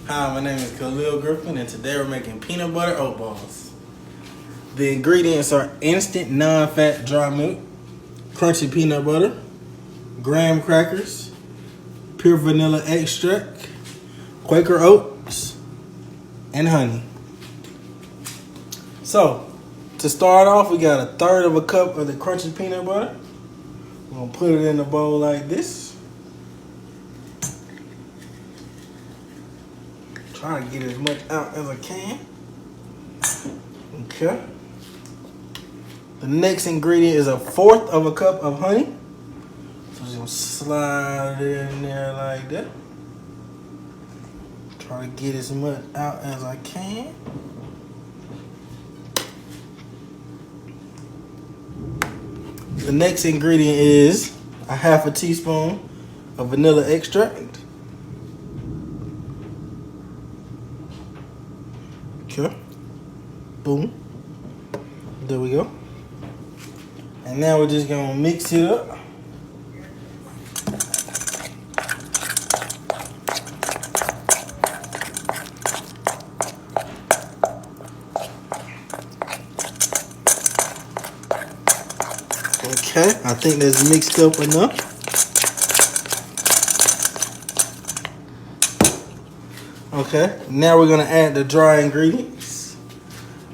Hi, my name is Khalil Griffin, and today we're making peanut butter oat balls. The ingredients are instant non-fat dry milk, crunchy peanut butter, graham crackers, pure vanilla extract, Quaker oats, and honey. So, to start off, we got 1/3 of a cup of the crunchy peanut butter. We're gonna put it in the bowl like this. Try to get as much out as I can. Okay. The next ingredient is 1/4 of a cup of honey. So just gonna slide it in there like that. Try to get as much out as I can. The next ingredient is 1/2 teaspoon of vanilla extract. Okay. Boom. There we go. And now we're just gonna mix it up. Okay, I think that's mixed up enough. Okay, now we're gonna add the dry ingredients.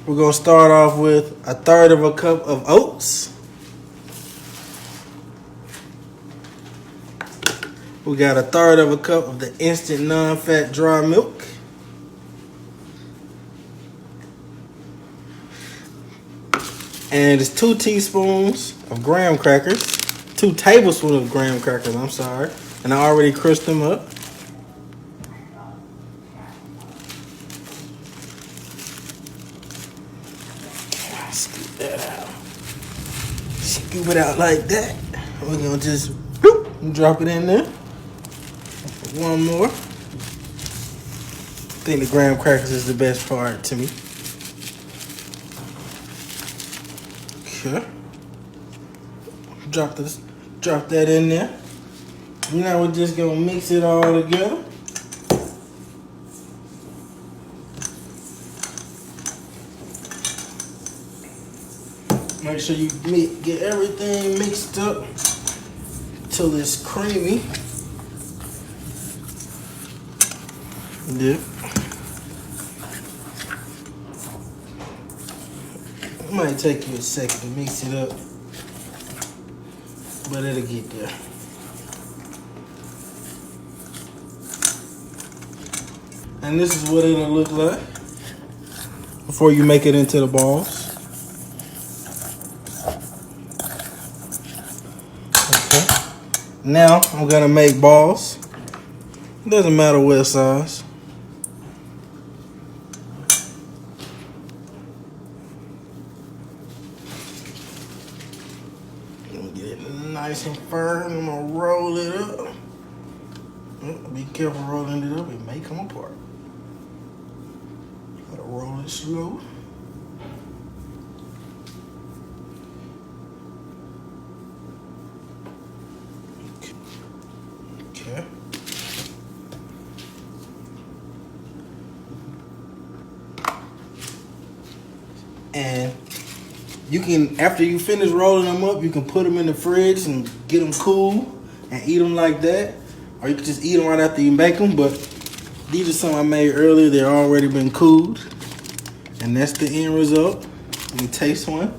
We're gonna start off with 1/3 of a cup of oats. We got 1/3 of a cup of the instant non-fat dry milk. And it's 2 teaspoons of graham crackers, 2 tablespoons of graham crackers, I'm sorry. And I already crushed them up. Scoop that out. Scoop it out like that. We're gonna just bloop, drop it in there. One more. I think the graham crackers is the best part to me. Okay. Drop that in there. Now we're just gonna mix it all together. Make sure you get everything mixed up till it's creamy. Yeah. It might take you a second to mix it up, but it'll get there. And this is what it'll look like before you make it into the balls. Okay. Now I'm gonna make balls. It doesn't matter what size. Get it nice and firm. I'm gonna roll it up. Be careful rolling it up, it may come apart. Gotta roll it slow. Okay. And you can, after you finish rolling them up, you can put them in the fridge and get them cool and eat them like that. Or you can just eat them right after you make them. But these are some I made earlier. They're already been cooled. And that's the end result. Let me taste one.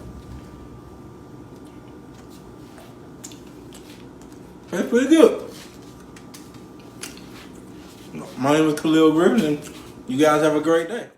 That's pretty good. My name is Khalil Griffin, and you guys have a great day.